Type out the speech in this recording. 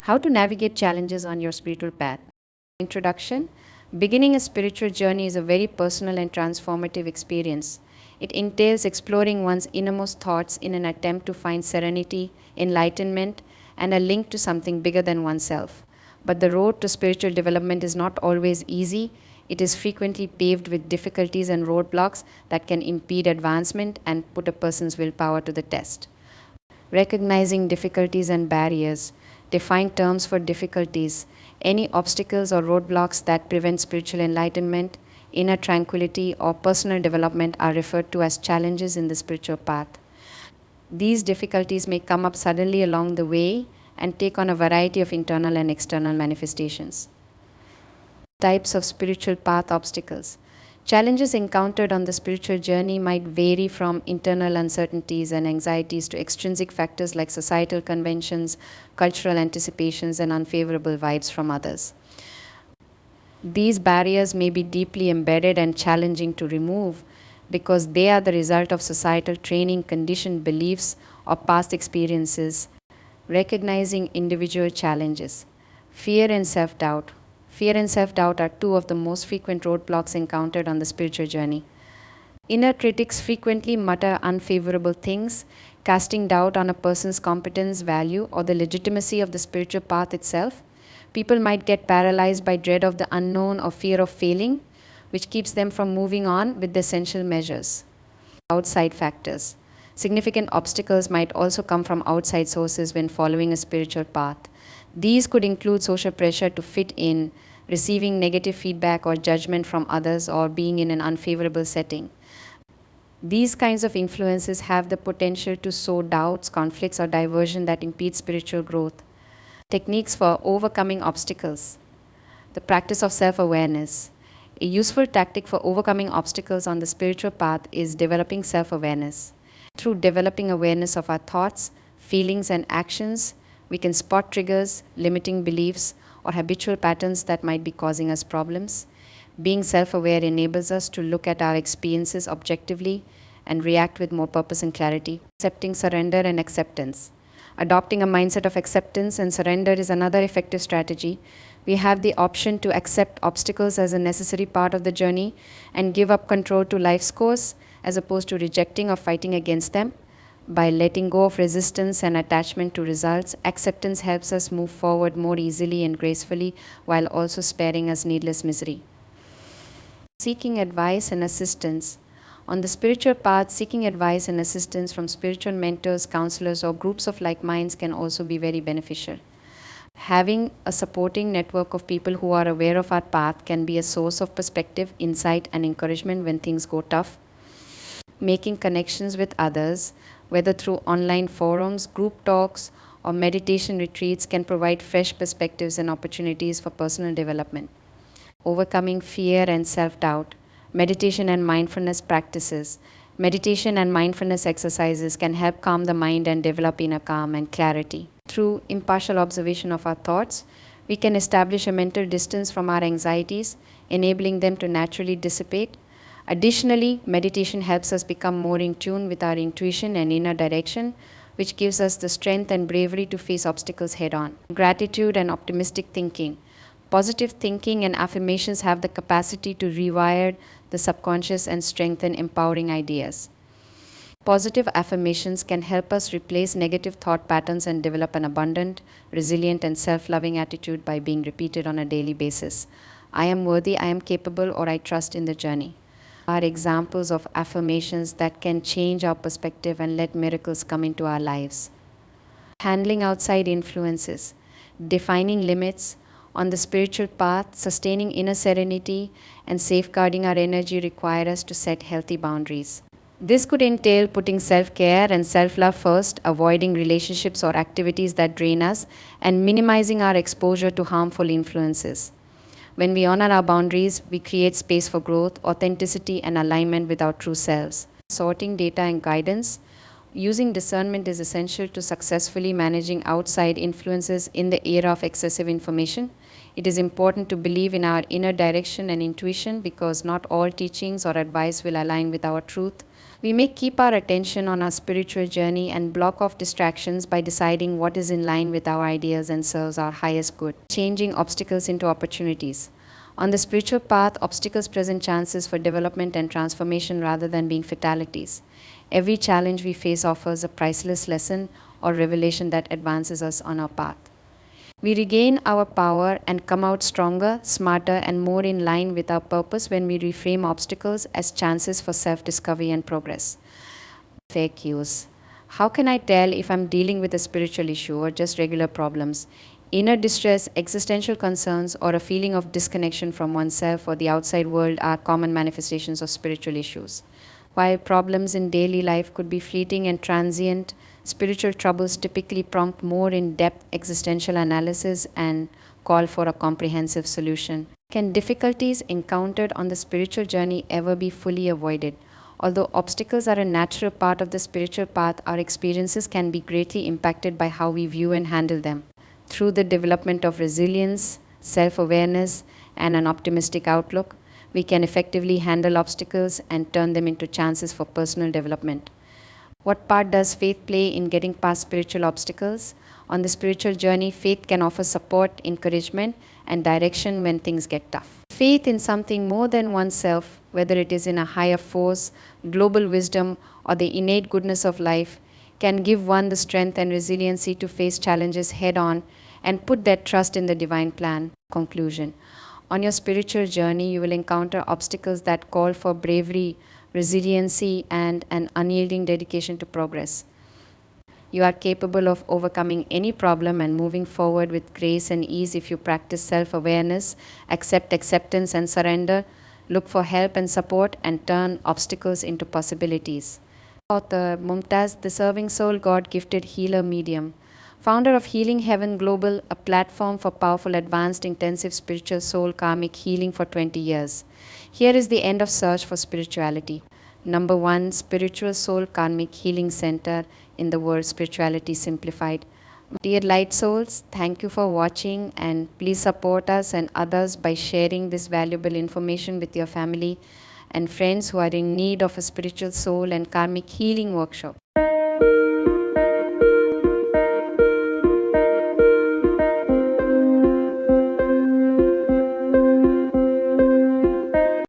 How to navigate challenges on your spiritual path. Introduction. Beginning a spiritual journey is a very personal and transformative experience. It entails exploring one's innermost thoughts in an attempt to find serenity, enlightenment, and a link to something bigger than oneself. But the road to spiritual development is not always easy. It is frequently paved with difficulties and roadblocks that can impede advancement and put a person's willpower to the test. Recognizing difficulties and barriers. Define terms for difficulties. Any obstacles or roadblocks that prevent spiritual enlightenment, inner tranquility, or personal development are referred to as challenges in the spiritual path. These difficulties may come up suddenly along the way and take on a variety of internal and external manifestations. Types of spiritual path obstacles. Challenges encountered on the spiritual journey might vary from internal uncertainties and anxieties to extrinsic factors like societal conventions, cultural anticipations, and unfavorable vibes from others. These barriers may be deeply embedded and challenging to remove because they are the result of societal training, conditioned beliefs, or past experiences. Recognizing individual challenges. Fear and self-doubt. Fear and self-doubt are two of the most frequent roadblocks encountered on the spiritual journey. Inner critics frequently mutter unfavorable things, casting doubt on a person's competence, value, or the legitimacy of the spiritual path itself. People might get paralyzed by dread of the unknown or fear of failing, which keeps them from moving on with the essential measures. Outside factors. Significant obstacles might also come from outside sources when following a spiritual path. These could include social pressure to fit in, receiving negative feedback or judgment from others, or being in an unfavorable setting. These kinds of influences have the potential to sow doubts, conflicts, or diversion that impede spiritual growth. Techniques for overcoming obstacles. The practice of self-awareness. A useful tactic for overcoming obstacles on the spiritual path is developing self-awareness. Through developing awareness of our thoughts, feelings, and actions, we can spot triggers, limiting beliefs, or habitual patterns that might be causing us problems. Being self-aware enables us to look at our experiences objectively and react with more purpose and clarity. Accepting surrender and acceptance. Adopting a mindset of acceptance and surrender is another effective strategy. We have the option to accept obstacles as a necessary part of the journey and give up control to life's course, as opposed to rejecting or fighting against them. By letting go of resistance and attachment to results, acceptance helps us move forward more easily and gracefully while also sparing us needless misery. Seeking advice and assistance. On the spiritual path, seeking advice and assistance from spiritual mentors, counselors, or groups of like minds can also be very beneficial. Having a supporting network of people who are aware of our path can be a source of perspective, insight, and encouragement when things go tough. Making connections with others, whether through online forums, group talks, or meditation retreats, can provide fresh perspectives and opportunities for personal development. Overcoming fear and self-doubt. Meditation and mindfulness practices. Meditation and mindfulness exercises can help calm the mind and develop inner calm and clarity. Through impartial observation of our thoughts, we can establish a mental distance from our anxieties, enabling them to naturally dissipate. Additionally, meditation helps us become more in tune with our intuition and inner direction, which gives us the strength and bravery to face obstacles head-on. Gratitude and optimistic thinking. Positive thinking and affirmations have the capacity to rewire the subconscious and strengthen empowering ideas. Positive affirmations can help us replace negative thought patterns and develop an abundant, resilient, and self-loving attitude by being repeated on a daily basis. I am worthy, I am capable, or I trust in the journey are examples of affirmations that can change our perspective and let miracles come into our lives. Handling outside influences. Defining limits. On the spiritual path, sustaining inner serenity and safeguarding our energy require us to set healthy boundaries. This could entail putting self-care and self-love first, avoiding relationships or activities that drain us, and minimizing our exposure to harmful influences. When we honor our boundaries, we create space for growth, authenticity, and alignment with our true selves. Sorting data and guidance. Using discernment is essential to successfully managing outside influences in the era of excessive information. It is important to believe in our inner direction and intuition because not all teachings or advice will align with our truth. We may keep our attention on our spiritual journey and block off distractions by deciding what is in line with our ideas and serves our highest good, changing obstacles into opportunities. On the spiritual path, obstacles present chances for development and transformation rather than being fatalities. Every challenge we face offers a priceless lesson or revelation that advances us on our path. We regain our power and come out stronger, smarter, and more in line with our purpose when we reframe obstacles as chances for self discovery and progress. Fake use. How can I tell if I'm dealing with a spiritual issue or just regular problems? Inner distress, existential concerns, or a feeling of disconnection from oneself or the outside world are common manifestations of spiritual issues. While problems in daily life could be fleeting and transient, spiritual troubles typically prompt more in depth existential analysis and call for a comprehensive solution. Can difficulties encountered on the spiritual journey ever be fully avoided? Although obstacles are a natural part of the spiritual path, our experiences can be greatly impacted by how we view and handle them. Through the development of resilience, self awareness, and an optimistic outlook, we can effectively handle obstacles and turn them into chances for personal development. What part does faith play in getting past spiritual obstacles? On the spiritual journey, faith can offer support, encouragement, and direction when things get tough. Faith in something more than oneself, whether it is in a higher force, global wisdom, or the innate goodness of life, can give one the strength and resiliency to face challenges head on and put that trust in the divine plan. Conclusion. On your spiritual journey, you will encounter obstacles that call for bravery, resiliency, and an unyielding dedication to progress. You are capable of overcoming any problem and moving forward with grace and ease if you practice self awareness, accept acceptance and surrender, look for help and support, and turn obstacles into possibilities. Author Mumtaz, the Serving Soul God Gifted Healer Medium. Founder of Healing Heaven Global, a platform for powerful, advanced, intensive spiritual soul karmic healing for 20 years. Here is the end of search for spirituality. Number 1, Spiritual Soul Karmic Healing Center in the world, Spirituality Simplified. Dear Light Souls, thank you for watching, and please support us and others by sharing this valuable information with your family and friends who are in need of a spiritual soul and karmic healing workshop.